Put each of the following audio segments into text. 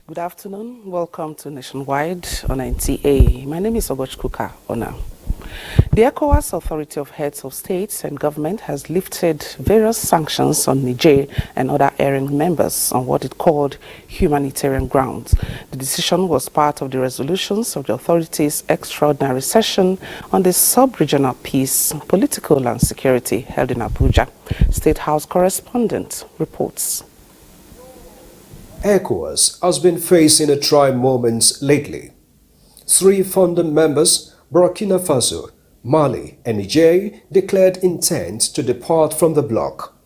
Good afternoon. Welcome to Nationwide on NTA. My name is Ogochkuka Ona. The Ecowas Authority of Heads of States and Government has lifted various sanctions on Niger and other erring members on what it called humanitarian grounds. The decision was part of the resolutions of the authority's extraordinary session on the sub-regional peace, political and security held in Abuja. State House correspondent reports. Ecowas has been facing a trying moments lately. 3 founding members, Burkina Faso, Mali and Niger, declared intent to depart from the bloc.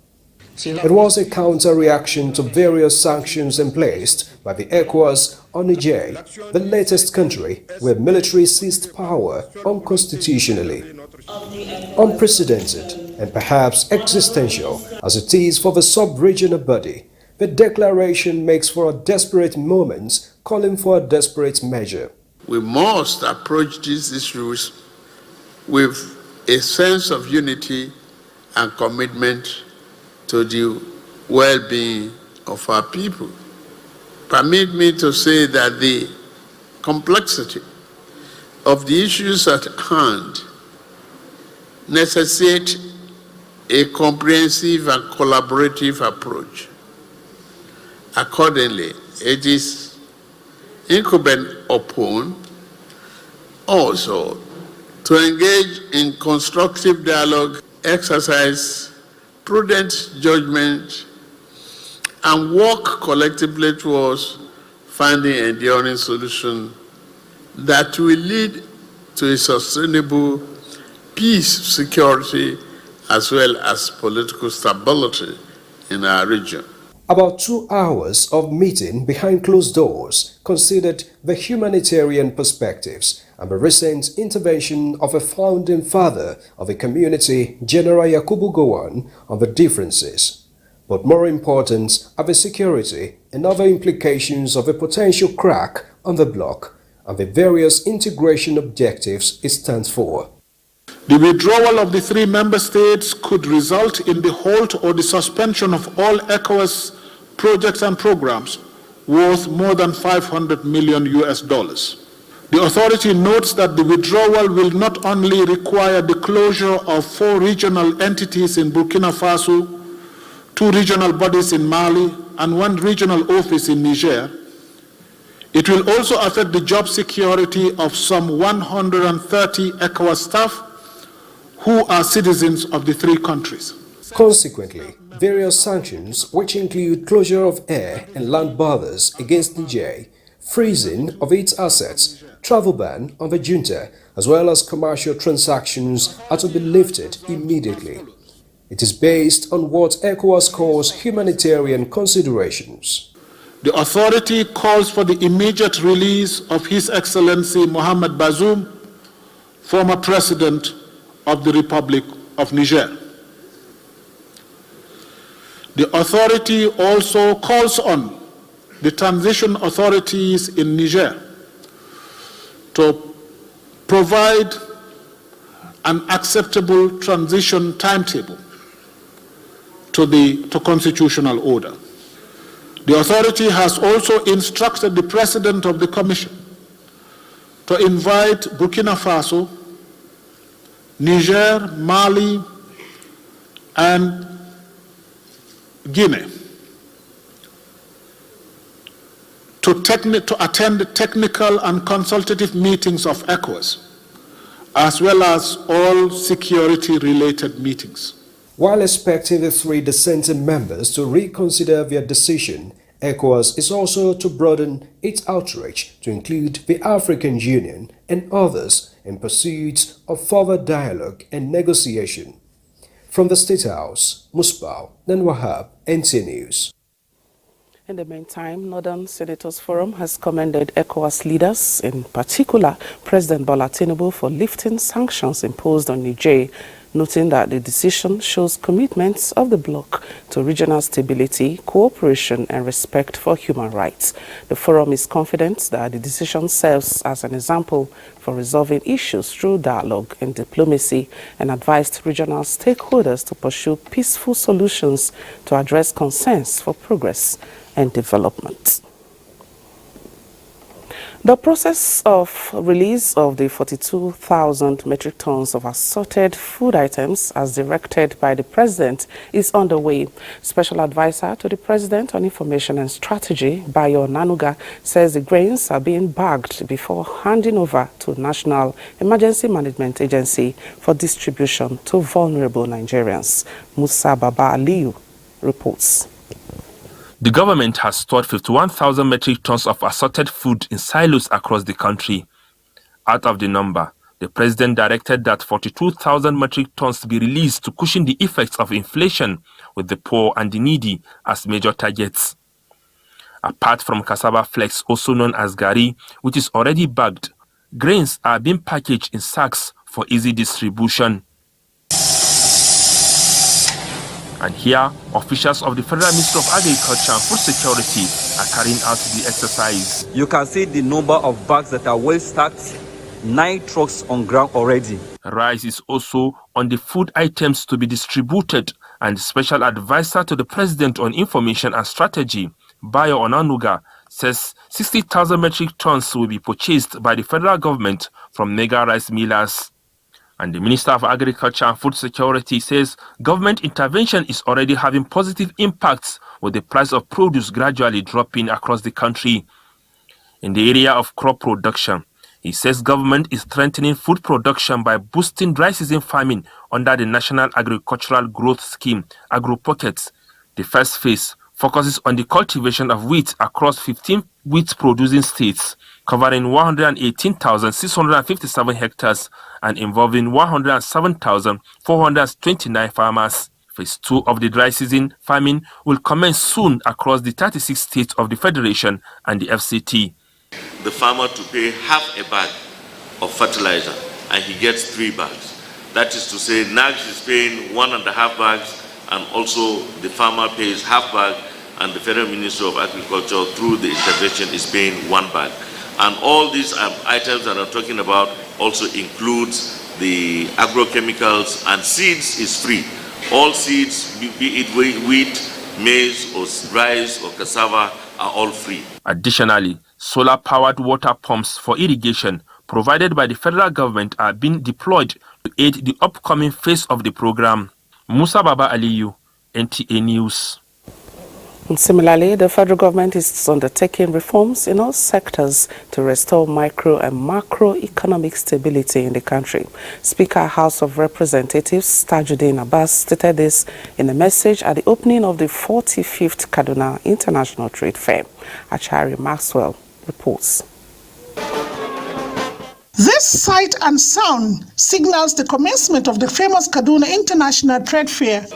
It was a counter-reaction to various sanctions placed by the Ecowas on Niger, the latest country where military seized power unconstitutionally. Unprecedented and perhaps existential as it is for the sub-regional body, the declaration makes for a desperate moment, calling for a desperate measure. We must approach these issues with a sense of unity and commitment to the well-being of our people. Permit me to say that the complexity of the issues at hand necessitate a comprehensive and collaborative approach. Accordingly, it is incumbent upon also to engage in constructive dialogue, exercise prudent judgment, and work collectively towards finding an enduring solution that will lead to a sustainable peace, security, as well as political stability in our region. About 2 hours of meeting behind closed doors considered the humanitarian perspectives and the recent intervention of a founding father of a community, General Yakubu Gowon, on the differences. But more important are the security and other implications of a potential crack on the bloc and the various integration objectives it stands for. The withdrawal of the 3 member states could result in the halt or the suspension of all ECOWAS projects and programs worth more than $500 million. The authority notes that the withdrawal will not only require the closure of 4 regional entities in Burkina Faso, 2 regional bodies in Mali, and 1 regional office in Niger. It will also affect the job security of some 130 ECOWAS staff who are citizens of the 3 countries. Consequently, various sanctions, which include closure of air and land borders against Niger, freezing of its assets, travel ban on the junta, as well as commercial transactions, are to be lifted immediately. It is based on what ECOWAS calls humanitarian considerations. The authority calls for the immediate release of His Excellency Mohamed Bazoum, former President of the Republic of Niger. The authority also calls on the transition authorities in Niger to provide an acceptable transition timetable to constitutional order. The authority has also instructed the President of the Commission to invite Burkina Faso, Niger, Mali, and Guinea to attend technical and consultative meetings of ECOWAS, as well as all security-related meetings. While expecting the 3 dissenting members to reconsider their decision, ECOWAS is also to broaden its outreach to include the African Union and others in pursuit of further dialogue and negotiation. From the State House, Musbau Wahab, NTA News. In the meantime, Northern Senators Forum has commended ECOWAS leaders, in particular President Bola Tinubu, for lifting sanctions imposed on Niger, noting that the decision shows commitments of the bloc to regional stability, cooperation and respect for human rights. The forum is confident that the decision serves as an example for resolving issues through dialogue and diplomacy, and advised regional stakeholders to pursue peaceful solutions to address concerns for progress and development. The process of release of the 42,000 metric tons of assorted food items as directed by the President is underway. Special Advisor to the President on Information and Strategy, Bayo Nanuga, says the grains are being bagged before handing over to National Emergency Management Agency for distribution to vulnerable Nigerians. Musa Baba Aliyu reports. The government has stored 51,000 metric tons of assorted food in silos across the country. Out of the number, the president directed that 42,000 metric tons be released to cushion the effects of inflation, with the poor and the needy as major targets. Apart from cassava flakes, also known as gari, which is already bagged, grains are being packaged in sacks for easy distribution. And here, officials of the Federal Ministry of Agriculture and Food Security are carrying out the exercise. You can see the number of bags that are well stacked, 9 trucks on ground already. Rice is also on the food items to be distributed, and the Special Advisor to the President on Information and Strategy, Bayo Onanuga, says 60,000 metric tons will be purchased by the federal government from mega rice millers. And the Minister of Agriculture and Food Security says government intervention is already having positive impacts, with the price of produce gradually dropping across the country. In the area of crop production, he says government is strengthening food production by boosting dry season farming under the National Agricultural Growth Scheme, Agro Pockets. The first phase focuses on the cultivation of wheat across 15 wheat-producing states, covering 118,657 hectares and involving 107,429 farmers. Phase 2 of the dry season farming will commence soon across the 36 states of the Federation and the FCT. The farmer to pay half a bag of fertilizer and he gets 3 bags. That is to say, NAGS is paying 1.5 bags, and also the farmer pays half bag, and the Federal Ministry of Agriculture through the intervention is paying 1 bag. And all these items that I'm talking about also includes the agrochemicals, and seeds is free. All seeds, be it wheat, maize, or rice, or cassava, are all free. Additionally, solar-powered water pumps for irrigation provided by the federal government are being deployed to aid the upcoming phase of the program. Musa Baba Aliyu, NTA News. And similarly, the federal government is undertaking reforms in all sectors to restore micro and macroeconomic stability in the country. Speaker, House of Representatives Tajuddin Abbas stated this in a message at the opening of the 45th Kaduna International Trade Fair. Achari Maxwell reports. This sight and sound signals the commencement of the famous Kaduna International Trade Fair.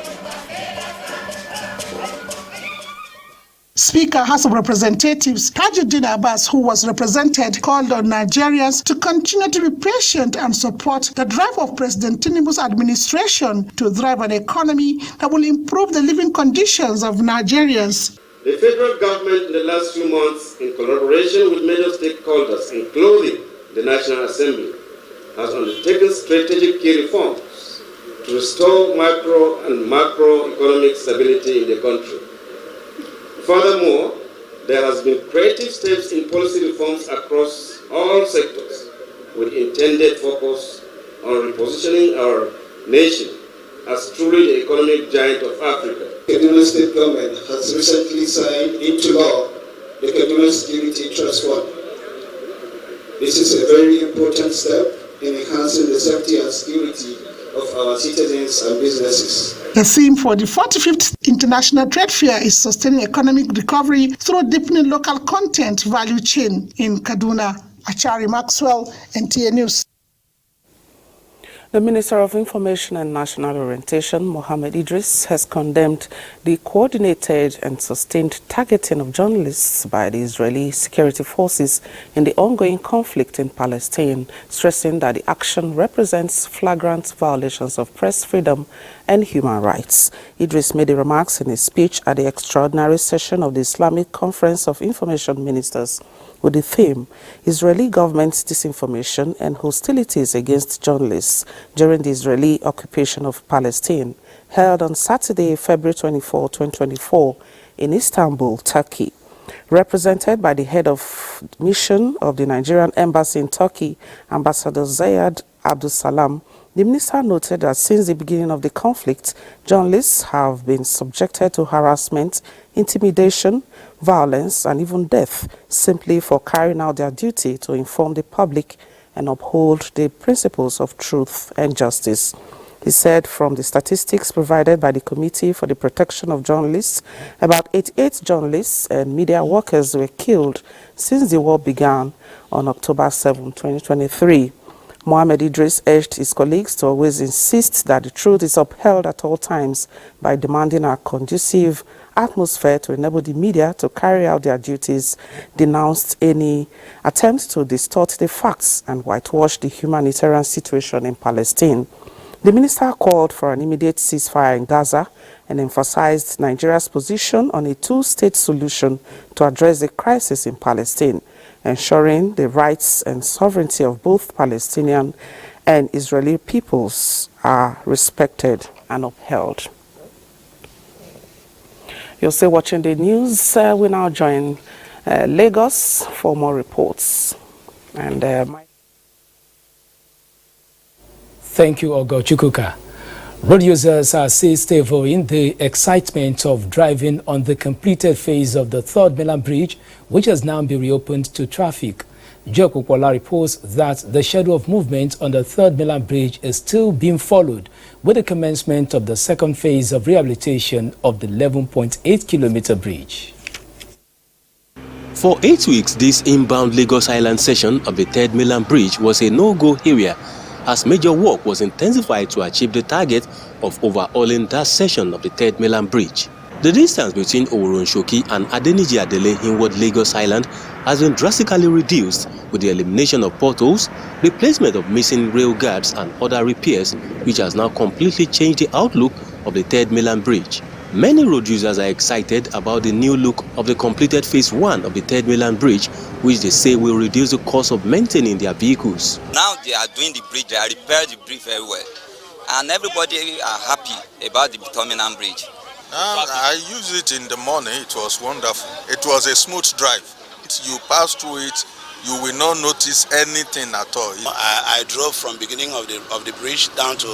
Speaker, House of Representatives Tajuddin Abbas, who was represented, called on Nigerians to continue to be patient and support the drive of President Tinubu's administration to drive an economy that will improve the living conditions of Nigerians. The federal government in the last few months, in collaboration with major stakeholders, including the National Assembly, has undertaken strategic key reforms to restore micro and macroeconomic stability in the country. Furthermore, there has been creative steps in policy reforms across all sectors with intended focus on repositioning our nation as truly the economic giant of Africa. The Kaduna State Government has recently signed into law the Kaduna Security Trust Fund. This is a very important step in enhancing the safety and security of our citizens and businesses. The theme for the 45th International Trade Fair is sustaining economic recovery through deepening local content value chain in Kaduna. Achari Maxwell, NTA News. The Minister of Information and National Orientation, Mohammed Idris, has condemned the coordinated and sustained targeting of journalists by the Israeli security forces in the ongoing conflict in Palestine, stressing that the action represents flagrant violations of press freedom and human rights. Idris made the remarks in his speech at the extraordinary session of the Islamic Conference of Information Ministers with the theme, Israeli government's disinformation and hostilities against journalists during the Israeli occupation of Palestine, held on Saturday, February 24, 2024, in Istanbul, Turkey. Represented by the head of mission of the Nigerian embassy in Turkey, Ambassador Zayed Abdul Salam, the minister noted that since the beginning of the conflict, journalists have been subjected to harassment, intimidation, violence, and even death simply for carrying out their duty to inform the public and uphold the principles of truth and justice. He said from the statistics provided by the Committee for the Protection of Journalists, about 88 journalists and media workers were killed since the war began on October 7, 2023. Mohammed Idris urged his colleagues to always insist that the truth is upheld at all times by demanding a conducive atmosphere to enable the media to carry out their duties, denounced any attempt to distort the facts and whitewash the humanitarian situation in Palestine. The minister called for an immediate ceasefire in Gaza and emphasized Nigeria's position on a two-state solution to address the crisis in Palestine, ensuring the rights and sovereignty of both Palestinian and Israeli peoples are respected and upheld. You're still watching the news. We now join Lagos for more reports. And Thank you, Ogo Chukwuka. Road users are still savoring the excitement of driving on the completed phase of the 3rd Mainland Bridge, which has now been reopened to traffic. Joe Kukwala reports that the schedule of movement on the 3rd Mainland Bridge is still being followed with the commencement of the 2nd phase of rehabilitation of the 11.8-kilometer bridge. For 8 weeks, this inbound Lagos Island section of the 3rd Mainland Bridge was a no-go area, as major work was intensified to achieve the target of overhauling that section of the 3rd Mainland Bridge. The distance between Oworonshoki and Adeniji Adele inward Lagos Island has been drastically reduced with the elimination of potholes, replacement of missing rail guards and other repairs, which has now completely changed the outlook of the 3rd Mainland Bridge. Many road users are excited about the new look of the completed phase 1 of the 3rd Mainland Bridge, which they say will reduce the cost of maintaining their vehicles. Now they are doing the bridge, they are repairing the bridge very well, and everybody are happy about the 3rd Mainland Bridge. I used it in the morning. It was wonderful. It was a smooth drive. You pass through it, you will not notice anything at all. I drove from beginning of the bridge down to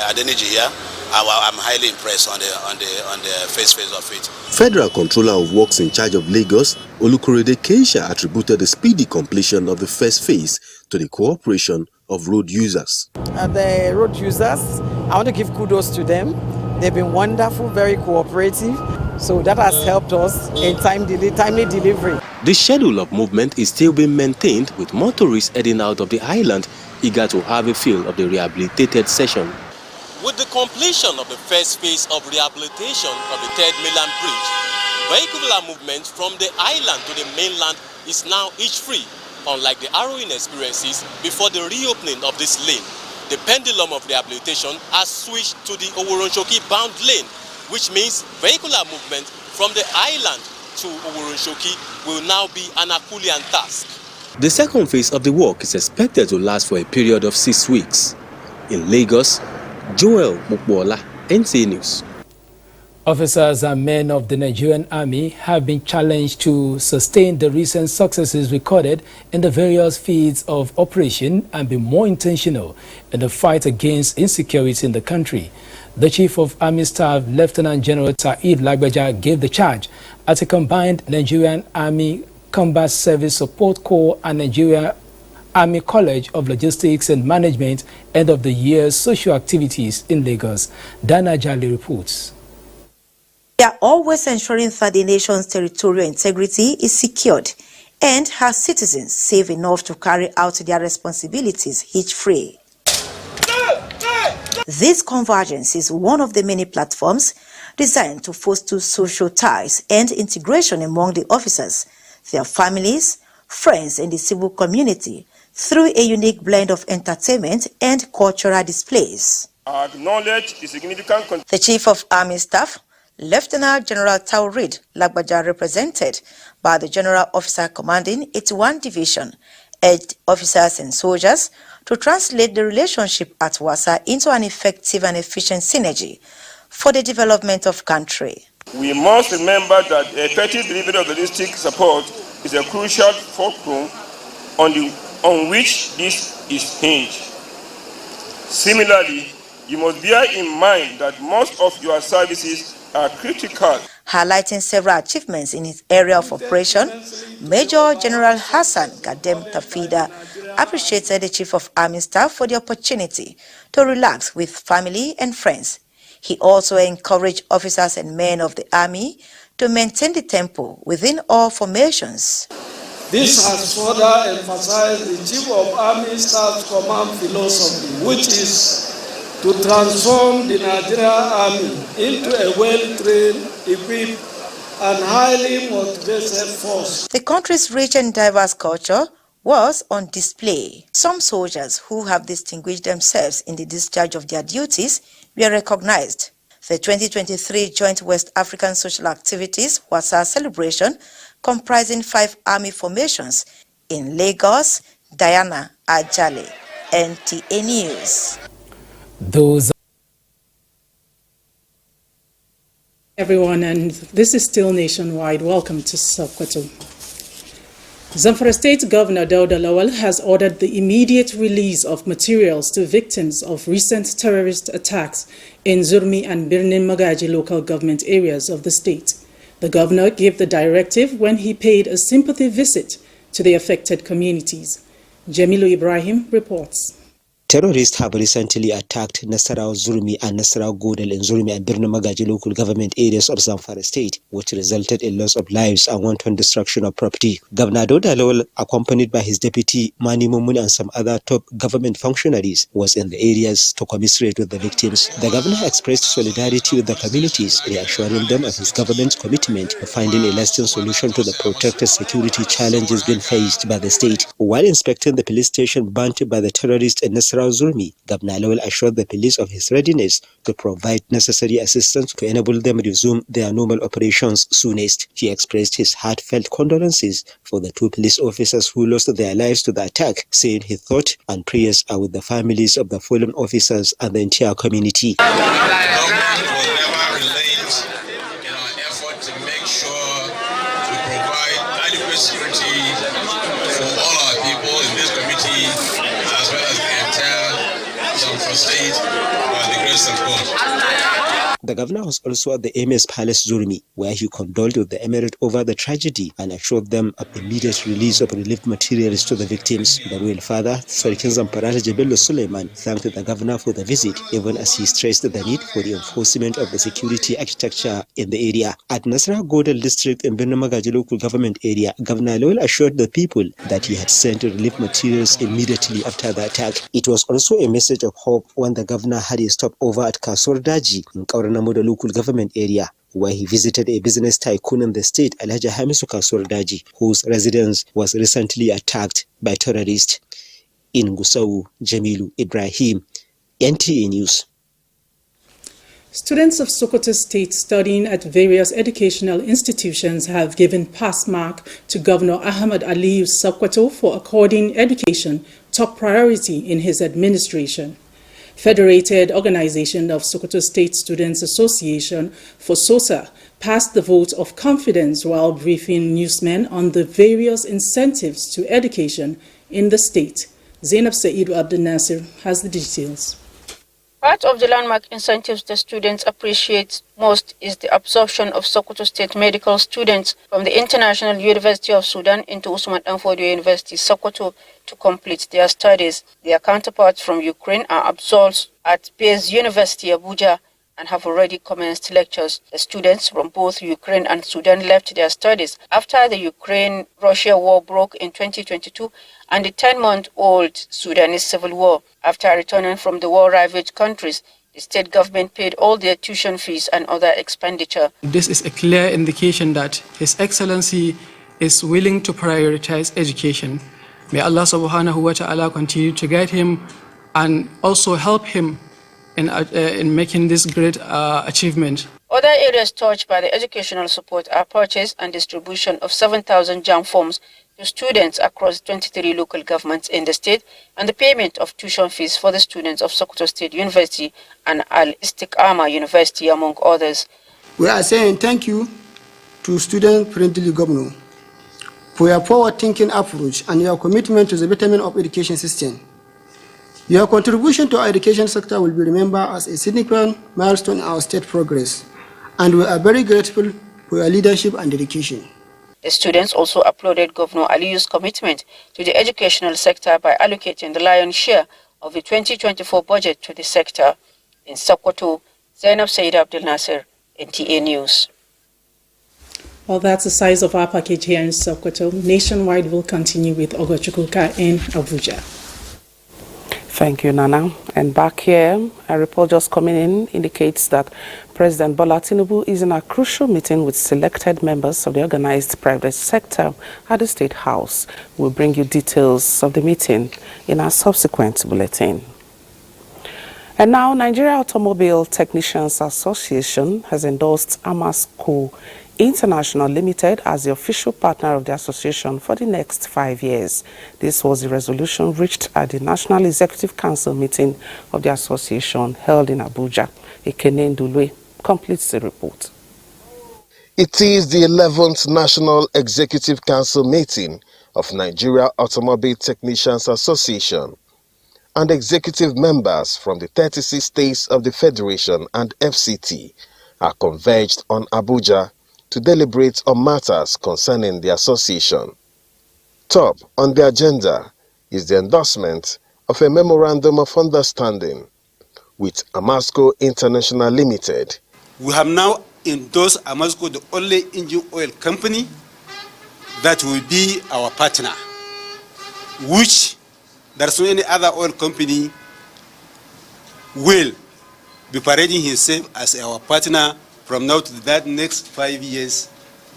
Adeniji here. I'm highly impressed on the first phase of it. Federal Controller of Works in charge of Lagos, Olukorede Keisha, attributed the speedy completion of the first phase to the cooperation of road users. The road users, I want to give kudos to them. They've been wonderful, very cooperative. So that has helped us in timely delivery. The schedule of movement is still being maintained, with motorists heading out of the island eager to have a feel of the rehabilitated section. With the completion of the first phase of rehabilitation of the 3rd Mainland Bridge, vehicular movement from the island to the mainland is now hitch-free, unlike the harrowing experiences before the reopening of this lane. The pendulum of rehabilitation has switched to the Oworonshoki bound lane, which means vehicular movement from the island to Oworonshoki will now be an Herculean task. The second phase of the work is expected to last for a period of 6 weeks. In Lagos, Joel Mukwola, NTA News. Officers and men of the Nigerian Army have been challenged to sustain the recent successes recorded in the various fields of operation and be more intentional in the fight against insecurity in the country. The Chief of Army Staff, Lieutenant General Taid Lagbaja, gave the charge at a combined Nigerian Army Combat Service Support Corps and Nigerian Army College of Logistics and Management end of the year social activities in Lagos. Dana Jali reports. They are always ensuring that the nation's territorial integrity is secured and her citizens safe enough to carry out their responsibilities hitch-free. This convergence is one of the many platforms designed to foster social ties and integration among the officers, their families, friends, and the civil community through a unique blend of entertainment and cultural displays. I acknowledge the significant... The Chief of Army Staff, Lieutenant General Taurid Lagbaja, represented by the General Officer commanding 81 Division, urged officers and soldiers to translate the relationship at Wasa into an effective and efficient synergy for the development of country. We must remember that effective delivery of logistic support is a crucial fulcrum on which this is hinged. Similarly, you must bear in mind that most of your services are critical. Highlighting several achievements in his area of operation, Major General Hassan Gadem Tafida appreciated the Chief of Army Staff for the opportunity to relax with family and friends. He also encouraged officers and men of the Army to maintain the tempo within all formations. This has further emphasized the Chief of Army Staff's command philosophy, which is to transform the Nigerian Army into a well-trained, equipped, and highly motivated force. The country's rich and diverse culture was on display. Some soldiers who have distinguished themselves in the discharge of their duties were recognized. The 2023 Joint West African Social Activities was a celebration comprising 5 army formations in Lagos. Diana Ajale, NTA News. Those everyone, and this is still Nationwide. Welcome to Sokoto. Zarfara State Governor Dauda Lawal has ordered the immediate release of materials to victims of recent terrorist attacks in Zurmi and Birnin Magaji local government areas of the state. The governor gave the directive when he paid a sympathy visit to the affected communities. Jamilu Ibrahim reports. Terrorists have recently attacked Nasarawa Zurmi and Nasarawa Godal in Zurmi and Birnin Magaji local government areas of Zamfara State, which resulted in loss of lives and wanton destruction of property. Governor Dauda Lawal, accompanied by his deputy Mani Mumun and some other top government functionaries, was in the areas to commiserate with the victims. The governor expressed solidarity with the communities, reassuring them of his government's commitment to finding a lasting solution to the protracted security challenges being faced by the state. While inspecting the police station burnt by the terrorists in Nasarawa Zurmi, Governor Lawal assured the police of his readiness to provide necessary assistance to enable them resume their normal operations soonest. He expressed his heartfelt condolences for the 2 police officers who lost their lives to the attack, saying his thought and prayers are with the families of the fallen officers and the entire community. The governor was also at the Emir's Palace Zurmi, where he condoled with the emirate over the tragedy and assured them of immediate release of relief materials to the victims. The royal father, Sarkin Zamfara Jabello Suleiman, thanked the governor for the visit, even as he stressed the need for the enforcement of the security architecture in the area. At Nasarawa Godal district in Birnin Magaji local government area, Governor Lawal assured the people that he had sent relief materials immediately after the attack. It was also a message of hope when the governor had a stopover at Kasur Daji in Kauranamuda local government area, where he visited a business tycoon in the state, Alhaji Hamisu Kasur Daji, whose residence was recently attacked by terrorists. In Gusau, Jamilu Ibrahim, NTA News. Students of Sokoto State studying at various educational institutions have given pass mark to Governor Ahmad Aliyu Sokoto for according education top priority in his administration. Federated Organization of Sokoto State Students Association for SOSA passed the vote of confidence while briefing newsmen on the various incentives to education in the state. Zainab Sa'idu Abdel Nasir has the details. Part of the landmark incentives the students appreciate most is the absorption of Sokoto State medical students from the International University of Sudan into Usman Danfodio University, Sokoto, to complete their studies. Their counterparts from Ukraine are absorbed at Peace University, Abuja, and have already commenced lectures. The students from both Ukraine and Sudan left their studies after the Ukraine-Russia war broke in 2022 and the 10-month-old Sudanese civil war. After returning from the war-ravaged countries, the state government paid all their tuition fees and other expenditure. This is a clear indication that His Excellency is willing to prioritize education. May Allah subhanahu wa ta'ala continue to guide him and also help him in making this great achievement. Other areas touched by the educational support are purchase and distribution of 7,000 JAM forms to students across 23 local governments in the state and the payment of tuition fees for the students of Sokoto State University and Al-Istiqama University, among others. We are saying thank you to student-friendly governor for your forward-thinking approach and your commitment to the betterment of education system. Your contribution to our education sector will be remembered as a significant milestone in our state progress, and we are very grateful for your leadership and dedication. The students also applauded Governor Aliyu's commitment to the educational sector by allocating the lion's share of the 2024 budget to the sector. In Sokoto, Zainab Said Abdel Nasser, NTA News. Well, that's the size of our package here in Sokoto. Nationwide will continue with Ogochukwuka in Abuja. Thank you, Nana. And back here, a report just coming in indicates that President Bola Tinubu is in a crucial meeting with selected members of the organized private sector at the State House. We'll bring you details of the meeting in our subsequent bulletin. And now, Nigeria Automobile Technicians Association has endorsed Amasco International Limited as the official partner of the association for the next 5 years. This was the resolution reached at the National Executive Council meeting of the association held in Abuja. Ekene Ndulwe completes the report. It is the 11th National Executive Council meeting of Nigeria Automobile Technicians Association, and executive members from the 36 states of the Federation and FCT are converged on Abuja to deliberate on matters concerning the association. Top on the agenda is the endorsement of a Memorandum of Understanding with Amasco International Limited. We have now endorsed Amasco, the only engine oil company that will be our partner, which there's no any other oil company will be parading himself as our partner from now to that next 5 years,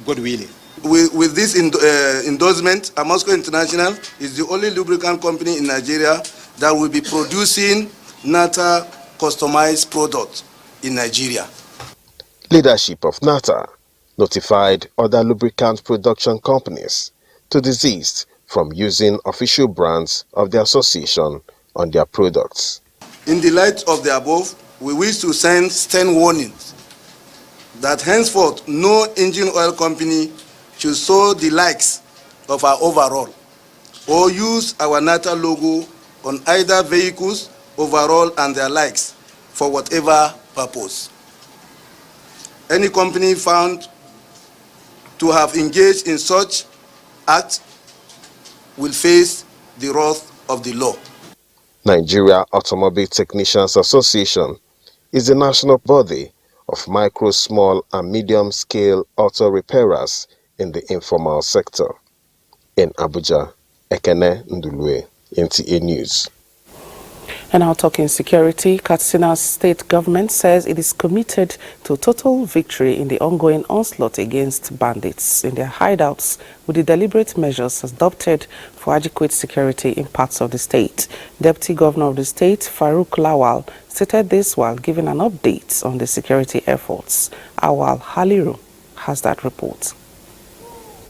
God willing. With this endorsement, Amasco International is the only lubricant company in Nigeria that will be producing NATA customized products in Nigeria. Leadership of NATA notified other lubricant production companies to desist from using official brands of the association on their products. In the light of the above, we wish to send stern warnings that henceforth no engine oil company should sow the likes of our overall or use our NATA logo on either vehicles, overall, and their likes for whatever purpose. Any company found to have engaged in such act will face the wrath of the law. Nigeria Automobile Technicians Association is the national body of micro, small, and medium-scale auto repairers in the informal sector. In Abuja, Ekene Ndulwe, NTA News. And now talking security, Katsina state government says it is committed to total victory in the ongoing onslaught against bandits in their hideouts with the deliberate measures adopted for adequate security in parts of the state. Deputy Governor of the state, Farouk Lawal, stated this while giving an update on the security efforts. Awal Haliru has that report.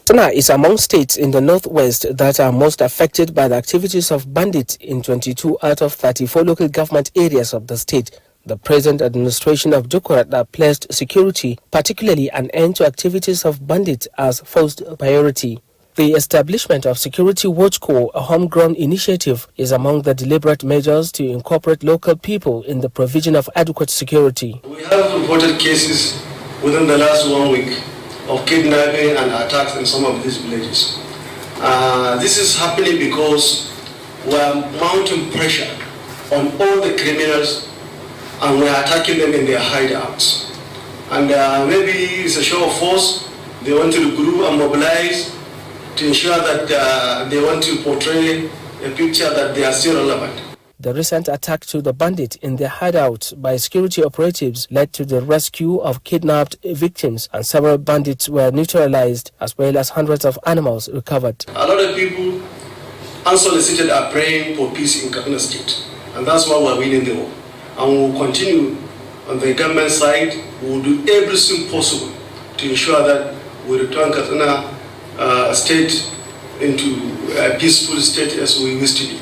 Katsina is among states in the northwest that are most affected by the activities of bandits in 22 out of 34 local government areas of the state. The present administration of Jokorada placed security, particularly an end to activities of bandits, as first priority. The establishment of Security Watch Corps, a homegrown initiative, is among the deliberate measures to incorporate local people in the provision of adequate security. We have reported cases within the last 1 week of kidnapping and attacks in some of these villages. This is happening because we are mounting pressure on all the criminals and we are attacking them in their hideouts. And maybe it's a show of force. They want to group and mobilize to ensure that they want to portray a picture that they are still relevant. The recent attack to the bandit in their hideout by security operatives led to the rescue of kidnapped victims, and several bandits were neutralized, as well as hundreds of animals recovered. A lot of people unsolicited are praying for peace in Katsina State, and that's why we're winning the war. And we will continue on the government side. We will do everything possible to ensure that we return Katsina State into a peaceful state as we used to be.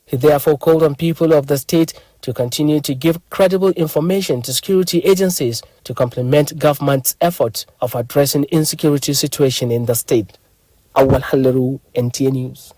He therefore called on people of the state to continue to give credible information to security agencies to complement government's efforts of addressing insecurity situation in the state. Awal Halaru, NTA News.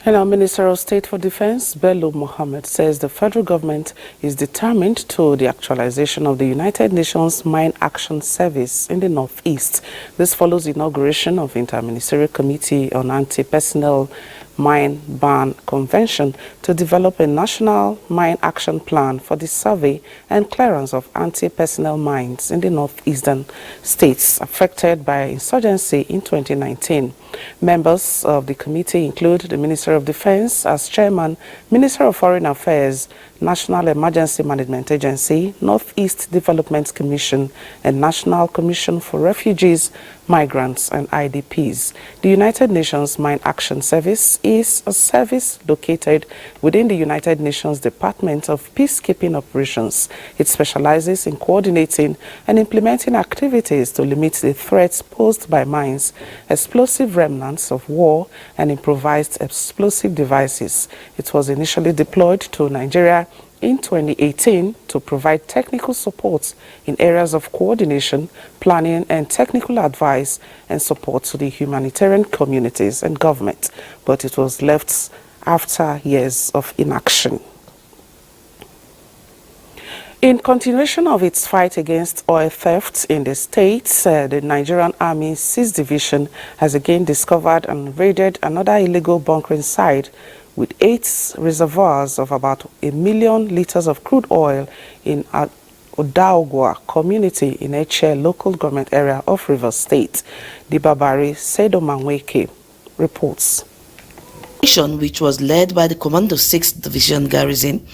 And our Minister of State for Defense, Bello Mohammed, says the federal government is determined to the actualization of the United Nations Mine Action Service in the Northeast. This follows the inauguration of the Interministerial Committee on Anti-Personnel Mine Ban Convention to develop a national mine action plan for the survey and clearance of anti-personnel mines in the northeastern states affected by insurgency in 2019. Members of the committee include the Minister of Defense as chairman, Minister of Foreign Affairs, National Emergency Management Agency, Northeast Development Commission, and National Commission for Refugees, Migrants, and IDPs. The United Nations Mine Action Service is a service located within the United Nations Department of Peacekeeping Operations. It specializes in coordinating and implementing activities to limit the threats posed by mines, explosive remnants of war, and improvised explosive devices. It was initially deployed to Nigeria in 2018 to provide technical support in areas of coordination, planning, and technical advice and support to the humanitarian communities and government, but it was left after years of inaction. In continuation of its fight against oil theft in the states, the Nigerian Army 6th Division has again discovered and raided another illegal bunkering site with 8 reservoirs of about 1 million liters of crude oil in Odaogwa community in Eche local government area of Rivers State. Dibabari Sedomanweke reports. Which was led by the Commando 6th Division Garrison,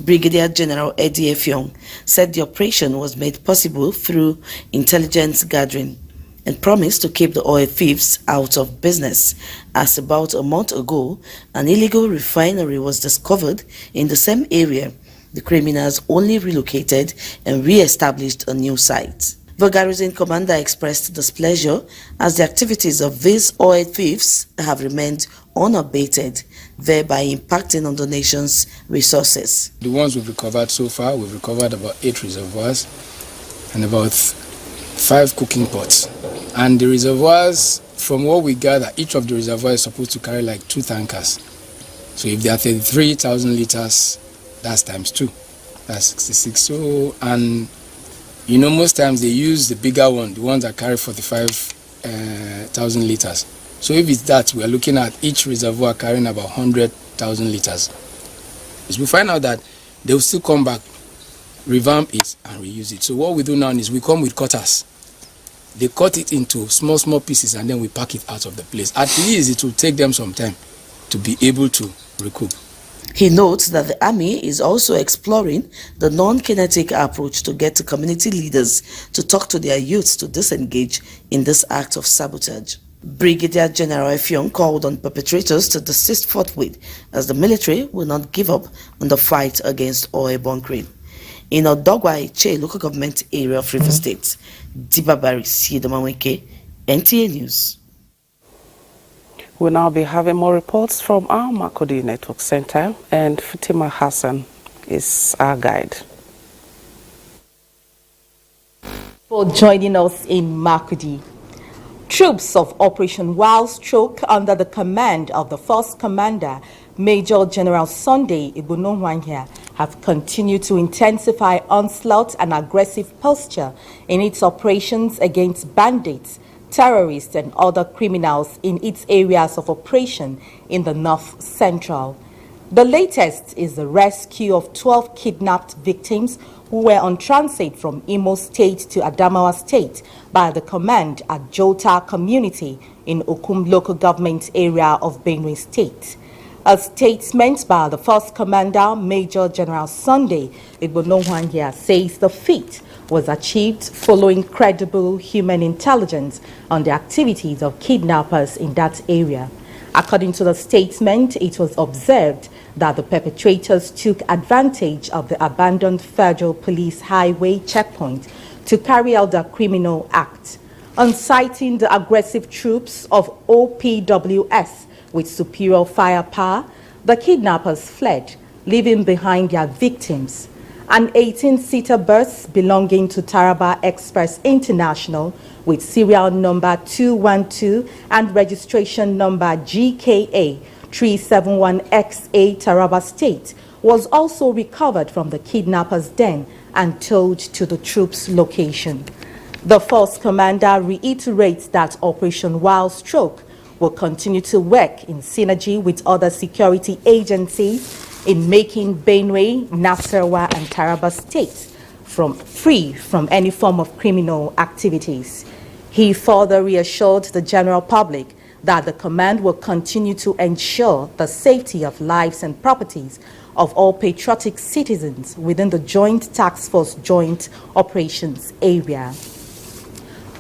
Brigadier General Eddie Effiong, said the operation was made possible through intelligence gathering and promised to keep the oil thieves out of business, as about a month ago, an illegal refinery was discovered in the same area. The criminals only relocated and re-established a new site. The garrison commander expressed displeasure as the activities of these oil thieves have remained unabated, thereby impacting on the nation's resources. The ones we've recovered so far, we've recovered about 8 reservoirs and about 5 cooking pots. And the reservoirs, from what we gather, each of the reservoirs is supposed to carry like 2 tankers. So if they are 33,000 liters, that's times 2. That's 66. So, and you know, most times they use the bigger one, the ones that carry 45,000 liters. So if it's that, we are looking at each reservoir carrying about 100,000 liters. If we find out that they will still come back, revamp it and reuse it. So what we do now is we come with cutters. They cut it into small pieces and then we pack it out of the place. At least it will take them some time to be able to recoup. He notes that the army is also exploring the non-kinetic approach to get to community leaders to talk to their youths to disengage in this act of sabotage. Brigadier General Effiong called on perpetrators to desist forthwith, as the military will not give up on the fight against oil bunkering. In Odogwa Eche local government area of River State, Dibabari Siedomaweke, NTA News. We'll now be having more reports from our Makodi Network Center, and Fatima Hassan is our guide. For joining us in Makodi. Troops of Operation Wild Stroke under the command of the First Commander, Major General Sunday Igbonohwanhia, have continued to intensify onslaught and aggressive posture in its operations against bandits, terrorists and other criminals in its areas of operation in the North Central. The latest is the rescue of 12 kidnapped victims who were on transit from Imo State to Adamawa State by the command at Jota community in Okum local government area of Benue State. A statement by the First Commander, Major General Sunday Igbonohwanhia, says the feat was achieved following credible human intelligence on the activities of kidnappers in that area. According to the statement, it was observed that the perpetrators took advantage of the abandoned Federal Police Highway checkpoint to carry out their criminal act. On sighting the aggressive troops of OPWS with superior firepower, the kidnappers fled, leaving behind their victims. An 18-seater bus belonging to Taraba Express International with serial number 212 and registration number GKA 371XA Taraba State was also recovered from the kidnappers' den and towed to the troops' location. The First Commander reiterates that Operation Wild Stroke will continue to work in synergy with other security agencies in making Benue, Nasarawa and Taraba states free from any form of criminal activities. He further reassured the general public that the command will continue to ensure the safety of lives and properties of all patriotic citizens within the Joint Task Force Joint Operations Area.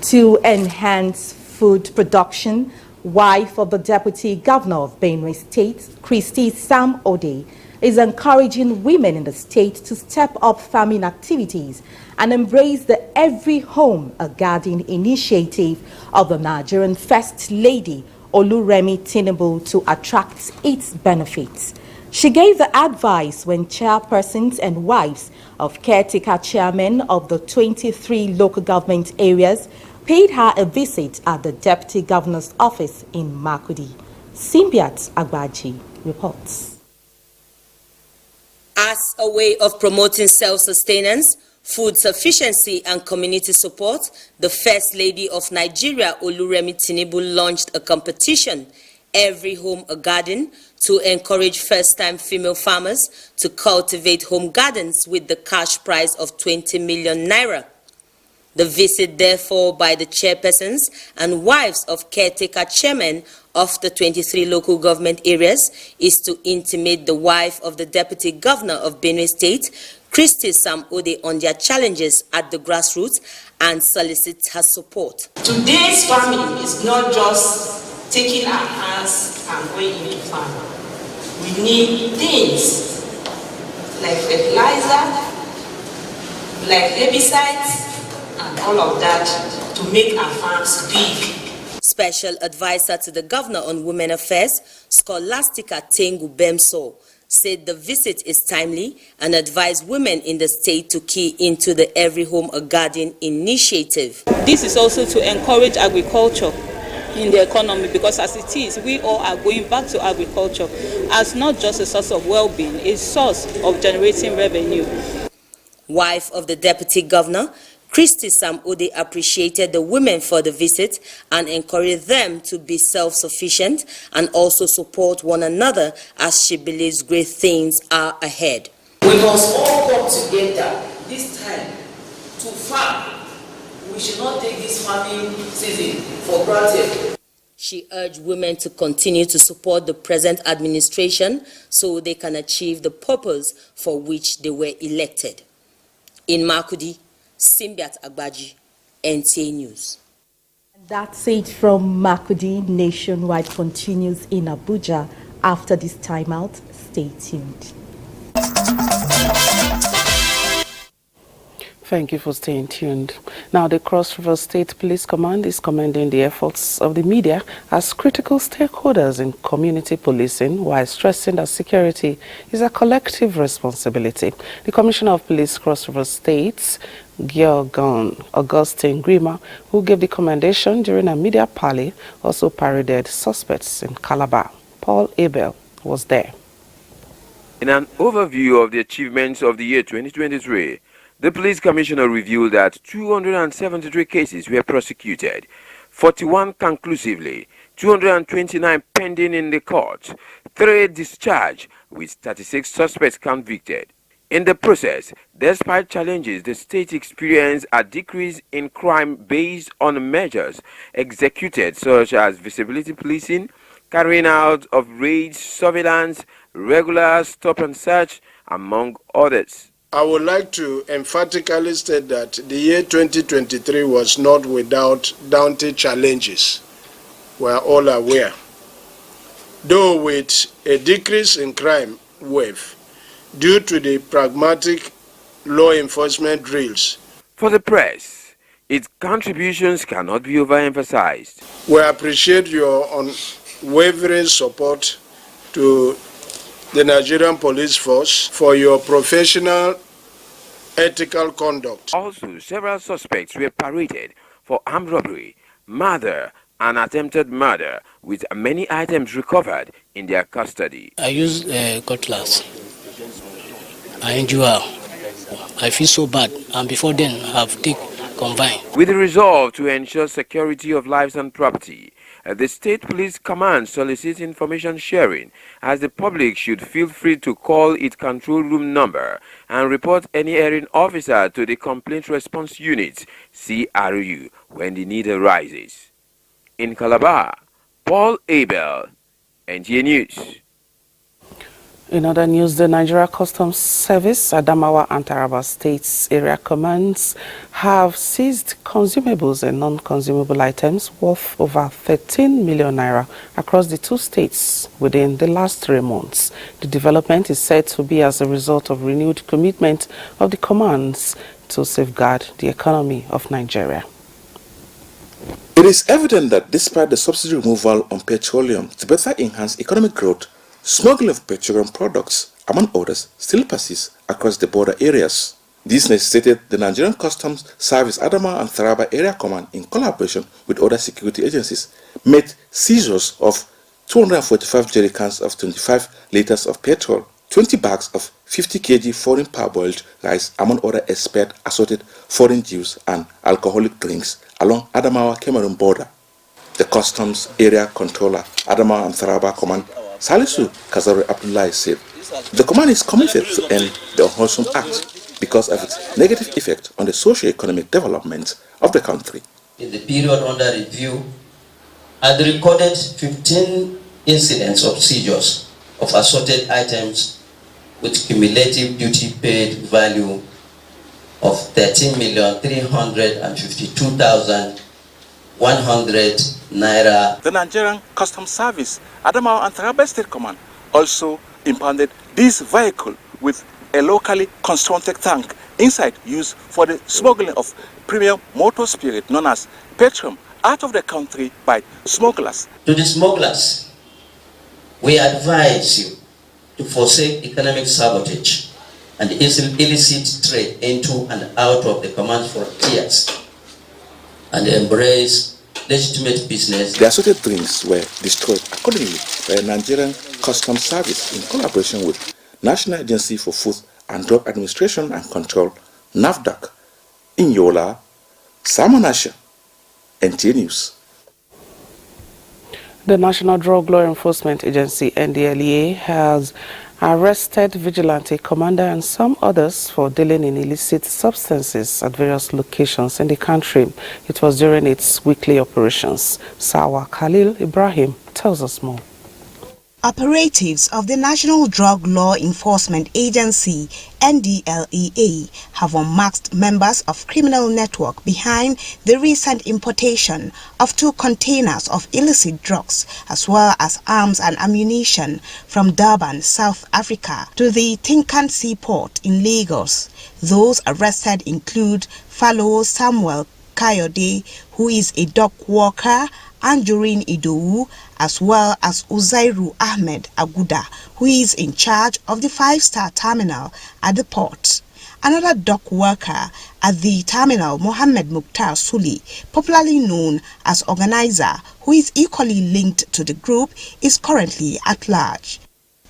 To enhance food production, wife of the Deputy Governor of Benue State, Christy Sam Ode, is encouraging women in the state to step up farming activities and embrace the Every Home a Garden initiative of the Nigerian First Lady Oluremi Tinubu to attract its benefits. She gave the advice when chairpersons and wives of caretaker chairmen of the 23 local government areas paid her a visit at the Deputy Governor's office in Makurdi. Simbiat Agbaji reports. As a way of promoting self-sustenance, food sufficiency and community support, the First Lady of Nigeria, Oluremi Tinubu, launched a competition, Every Home a Garden, to encourage first-time female farmers to cultivate home gardens with the cash prize of 20 million naira. The visit, therefore, by the chairpersons and wives of caretaker chairmen of the 23 local government areas is to intimate the wife of the Deputy Governor of Benue State, Christy Sam Ode, on their challenges at the grassroots and solicit her support. Today's farming is not just taking our hands and going into farming. We need things like fertilizer, like herbicides, and all of that to make our farms big. Special advisor to the Governor on Women Affairs, Scholastica Tengu Bemso, said the visit is timely and advised women in the state to key into the Every Home a Garden initiative. This is also to encourage agriculture in the economy, because as it is, we all are going back to agriculture as not just a source of well-being, a source of generating revenue. Wife of the Deputy Governor, Christy Sam Ode, appreciated the women for the visit and encouraged them to be self-sufficient and also support one another, as she believes great things are ahead. We must all come together this time to farm. We should not take this farming season for granted. She urged women to continue to support the present administration so they can achieve the purpose for which they were elected. In Makurdi, Simbiat Agbaji, NTA News. That's it from Makurdi. Nationwide continues in Abuja after this timeout. Stay tuned. Thank you for staying tuned. Now, the Cross River State Police Command is commending the efforts of the media as critical stakeholders in community policing, while stressing that security is a collective responsibility. The Commissioner of Police Cross River State, Gyorgon Augustine Grima, who gave the commendation during a media parley, also paraded suspects in Calabar. Paul Abel was there. In an overview of the achievements of the year 2023, the police commissioner revealed that 273 cases were prosecuted, 41 conclusively, 229 pending in the court, 3 discharged, with 36 suspects convicted. In the process, despite challenges, the state experienced a decrease in crime based on measures executed such as visibility policing, carrying out of raids, surveillance, regular stop and search, among others. I would like to emphatically state that the year 2023 was not without daunting challenges. We are all aware. Though with a decrease in crime wave due to the pragmatic law enforcement drills. For the press, its contributions cannot be overemphasized. We appreciate your unwavering support to the Nigerian police force for your professional, ethical conduct. Also, several suspects were paraded for armed robbery, murder, and attempted murder, with many items recovered in their custody. I use cutlass. I endure. I feel so bad, and before then, I've taken combine. With the resolve to ensure security of lives and property, the State Police Command solicits information sharing, as the public should feel free to call its control room number and report any erring officer to the Complaint Response Unit, CRU, when the need arises. In Calabar, Paul Abel, NTA News. In other news, the Nigeria Customs Service, Adamawa and Taraba States area commands have seized consumables and non-consumable items worth over 13 million naira across the 2 states within the last 3 months. The development is said to be as a result of renewed commitment of the commands to safeguard the economy of Nigeria. It is evident that despite the subsidy removal on petroleum to better enhance economic growth, smuggling of petroleum products, among others, still persists across the border areas. This necessitated the Nigerian Customs Service Adamawa and Taraba Area Command, in collaboration with other security agencies, made seizures of 245 jerry cans of 25 liters of petrol, 20 bags of 50 kg foreign parboiled rice, among other expired assorted foreign juice and alcoholic drinks along Adamawa-Cameroon border. The Customs Area Controller, Adamawa and Taraba Command, Salisu Kazari Abdullahi, said the command is committed to end the unwholesome act because of its negative effect on the socio-economic development of the country. In the period under review, had recorded 15 incidents of seizures of assorted items with cumulative duty paid value of 13,352,100 naira. The Nigerian Customs Service, Adamawa and Taraba State Command, also impounded this vehicle with a locally constructed tank inside used for the smuggling of premium motor spirit known as petroleum out of the country by smugglers. To the smugglers, we advise you to forsake economic sabotage and illicit trade into and out of the command frontiers and embrace legitimate business. The assorted drinks were destroyed accordingly by the Nigerian Customs Service in collaboration with National Agency for Food and Drug Administration and Control, NAFDAC, in Yola, Samonasha, NTA News. The National Drug Law Enforcement Agency, NDLEA, has arrested vigilante commander and some others for dealing in illicit substances at various locations in the country. It was during its weekly operations. Sawa Khalil Ibrahim tells us more. Operatives of the National Drug Law Enforcement Agency (NDLEA) have unmasked members of criminal network behind the recent importation of 2 containers of illicit drugs as well as arms and ammunition from Durban, South Africa to the Tinkan Seaport in Lagos. Those arrested include Falo Samuel Kayode, who is a dock worker, Anjorin Idowu, as well as Uzairu Ahmed Aguda, who is in charge of the 5-star terminal at the port. Another dock worker at the terminal, Mohammed Mukhtar Suli, popularly known as Organizer, who is equally linked to the group, is currently at large.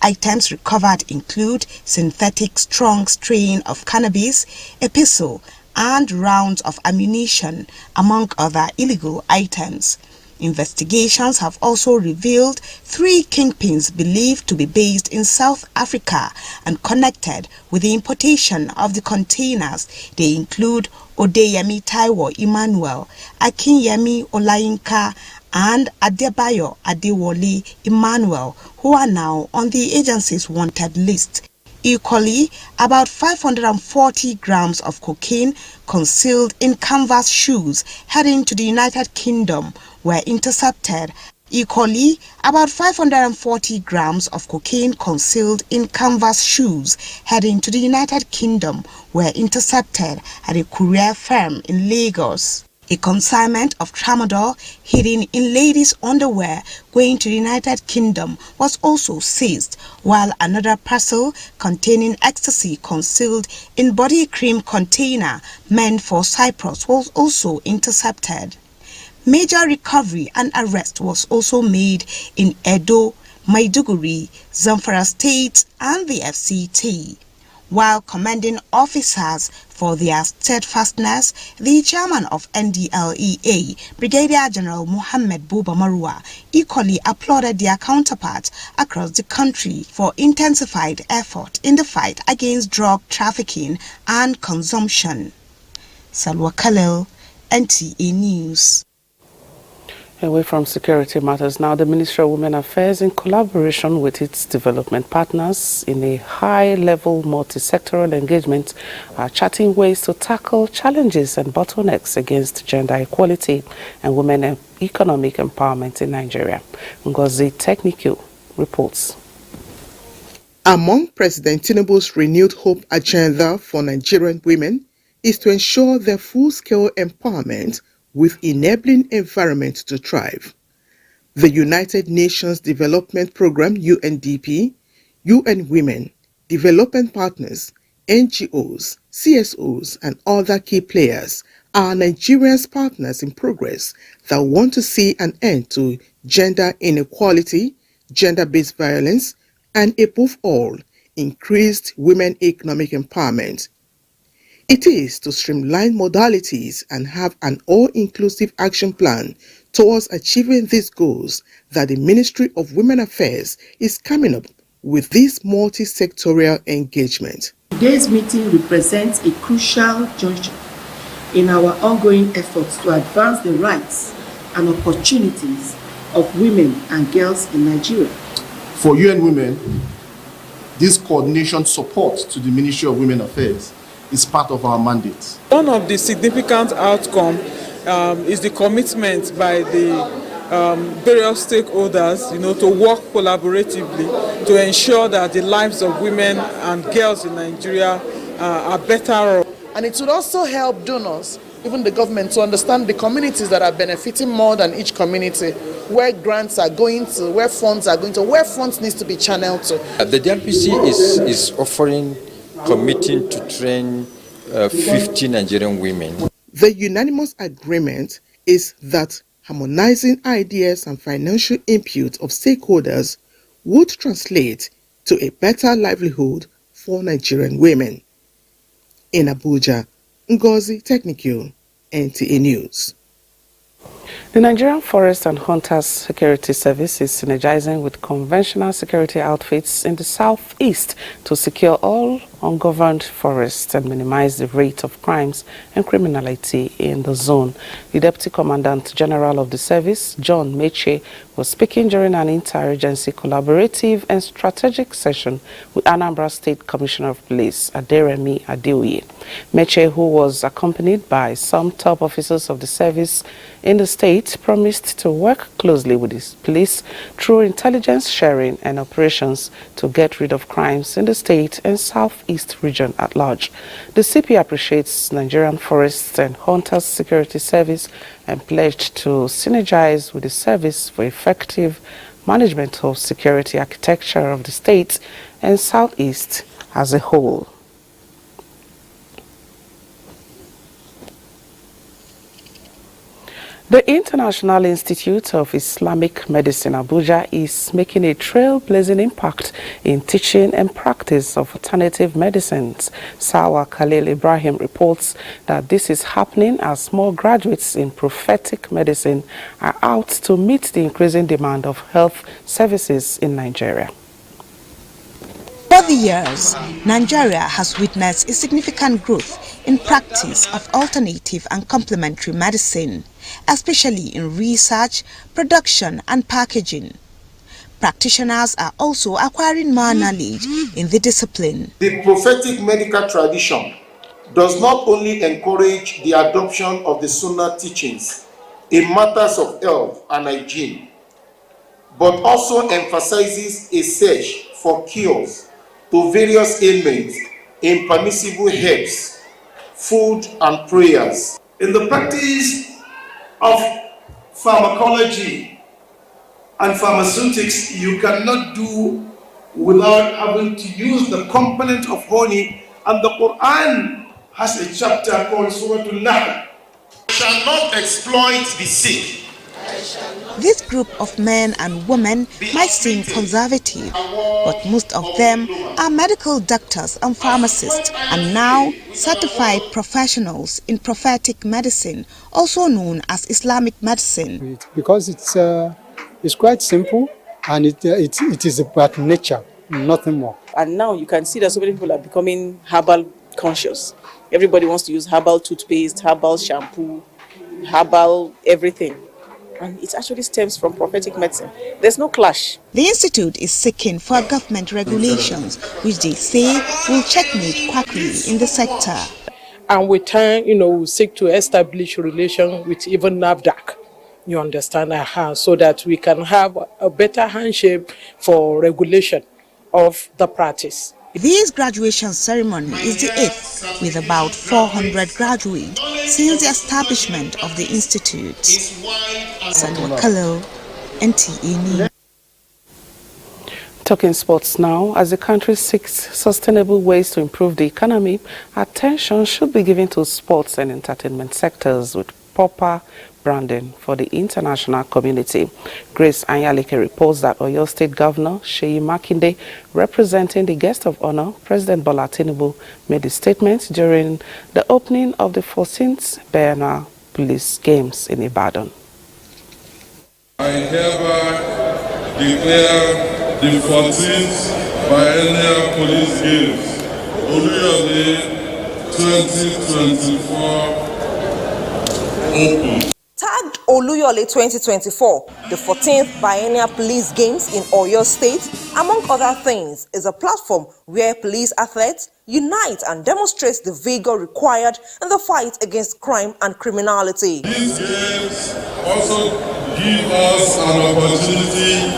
Items recovered include synthetic strong strain of cannabis, a pistol, and rounds of ammunition, among other illegal items. Investigations have also revealed 3 kingpins believed to be based in South Africa and connected with the importation of the containers. They include Odeyemi Taiwo Emmanuel, Akinyemi Olayinka, and Adebayo Adewole Emmanuel, who are now on the agency's wanted list. Equally, about 540 grams of cocaine concealed in canvas shoes heading to the United Kingdom were intercepted. Equally, about 540 grams of cocaine concealed in canvas shoes heading to the United Kingdom were intercepted at a courier firm in Lagos. A consignment of tramadol hidden in ladies' underwear going to the United Kingdom was also seized, while another parcel containing ecstasy concealed in body cream container meant for Cyprus was also intercepted. Major recovery and arrest was also made in Edo, Maiduguri, Zamfara State and the FCT. While commending officers for their steadfastness, the chairman of NDLEA, Brigadier General Mohammed Buba Marwa, equally applauded their counterparts across the country for intensified effort in the fight against drug trafficking and consumption. Salwa Khalil, NTA News. Away from security matters now, the Ministry of Women Affairs, in collaboration with its development partners in a high-level multi-sectoral engagement, are charting ways to tackle challenges and bottlenecks against gender equality and women economic empowerment in Nigeria. Ngozi Technical reports. Among President Tinubu's renewed hope agenda for Nigerian women is to ensure their full-scale empowerment with enabling environment to thrive. The United Nations Development Programme UNDP, UN Women, development partners, NGOs, CSOs and other key players are Nigeria's partners in progress that want to see an end to gender inequality, gender-based violence, and above all, increased women economic empowerment. It is to streamline modalities and have an all-inclusive action plan towards achieving these goals that the Ministry of Women Affairs is coming up with this multi-sectorial engagement. Today's meeting represents a crucial juncture in our ongoing efforts to advance the rights and opportunities of women and girls in Nigeria. For UN Women, this coordination support to the Ministry of Women Affairs is part of our mandate. One of the significant outcomes is the commitment by the various stakeholders, to work collaboratively to ensure that the lives of women and girls in Nigeria are better. And it would also help donors, even the government, to understand the communities that are benefiting more than each community, where grants are going to, where funds are going to, where funds needs to be channeled to. The DRPC is offering, committing to train 50 Nigerian women. The unanimous agreement is that harmonizing ideas and financial input of stakeholders would translate to a better livelihood for Nigerian women. In Abuja, Ngozi Technical, NTA News. The Nigerian Forest and Hunters Security Service is synergizing with conventional security outfits in the southeast to secure all ungoverned forests and minimize the rate of crimes and criminality in the zone. The Deputy Commandant General of the service, John Meche, was speaking during an interagency collaborative and strategic session with Anambra State Commissioner of Police, Aderemi Adeoye. Meche, who was accompanied by some top officers of the service in the state, promised to work closely with the police through intelligence sharing and operations to get rid of crimes in the state and southeast region at large. The CP appreciates Nigerian Forests and Hunters Security Service and pledged to synergize with the service for effective management of security architecture of the state and southeast as a whole. The International Institute of Islamic Medicine, Abuja, is making a trailblazing impact in teaching and practice of alternative medicines. Sawa Khalil Ibrahim reports that this is happening as more graduates in prophetic medicine are out to meet the increasing demand of health services in Nigeria. Over the years, Nigeria has witnessed a significant growth in practice of alternative and complementary medicine, especially in research, production and packaging. Practitioners are also acquiring more knowledge in the discipline. The prophetic medical tradition does not only encourage the adoption of the Sunnah teachings in matters of health and hygiene, but also emphasizes a search for cures to various ailments in permissible herbs, food and prayers. In the practice of pharmacology and pharmaceutics, you cannot do without having to use the component of honey, and the Quran has a chapter called Surah Al-Nahl. Shall not exploit the sick. This group of men and women might seem conservative, but most of them are medical doctors and pharmacists and now certified professionals in prophetic medicine, also known as Islamic medicine. Because it's quite simple and it is about nature, nothing more. And now you can see that so many people are becoming herbal conscious. Everybody wants to use herbal toothpaste, herbal shampoo, herbal everything. And it actually stems from prophetic medicine. There's no clash. The institute is seeking for government regulations, which they say will checkmate quackery in the sector. And with time, we seek to establish relations with even NAFDAC. You understand, so that we can have a better handshake for regulation of the practice. This graduation ceremony is the 8th, with about 400 graduates since the establishment of the institute. Salwa Khalil, NTA News. Talking sports now, as the country seeks sustainable ways to improve the economy, attention should be given to sports and entertainment sectors with proper branding for the international community. Grace Anyalike reports that Oyo State Governor Seyi Makinde, representing the guest of honor, President Bola Tinubu, made a statement during the opening of the 14th Biennial Police Games in Ibadan. I hereby declare the 14th Biennial Police Games, Oluyole 2024, open. Tagged Oluyole 2024, the 14th Biennial Police Games in Oyo State, among other things, is a platform where police athletes unite and demonstrate the vigor required in the fight against crime and criminality. These games also give us an opportunity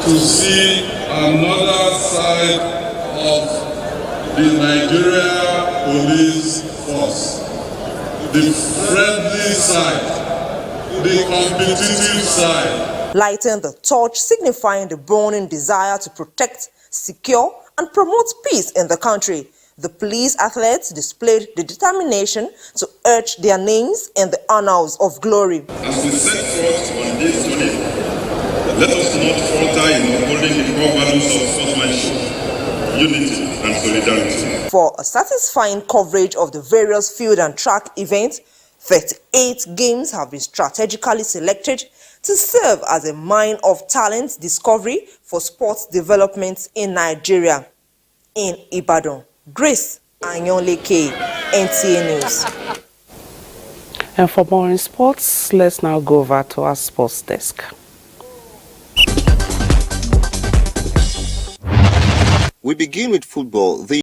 to see another side of the Nigeria police force, the friendly side, the competitive side. Lighting the torch signifying the burning desire to protect, secure, and promote peace in the country. The police athletes displayed the determination to etch their names in the annals of glory. As we set forth on this journey, let us not falter in upholding the core values of sportsmanship, unity, and solidarity. For a satisfying coverage of the various field and track events, 38 games have been strategically selected to serve as a mine of talent discovery for sports development in Nigeria. In Ibadan, Grace Anyonleke, NTA News. And for more in sports, let's now go over to our sports desk. We begin with football. The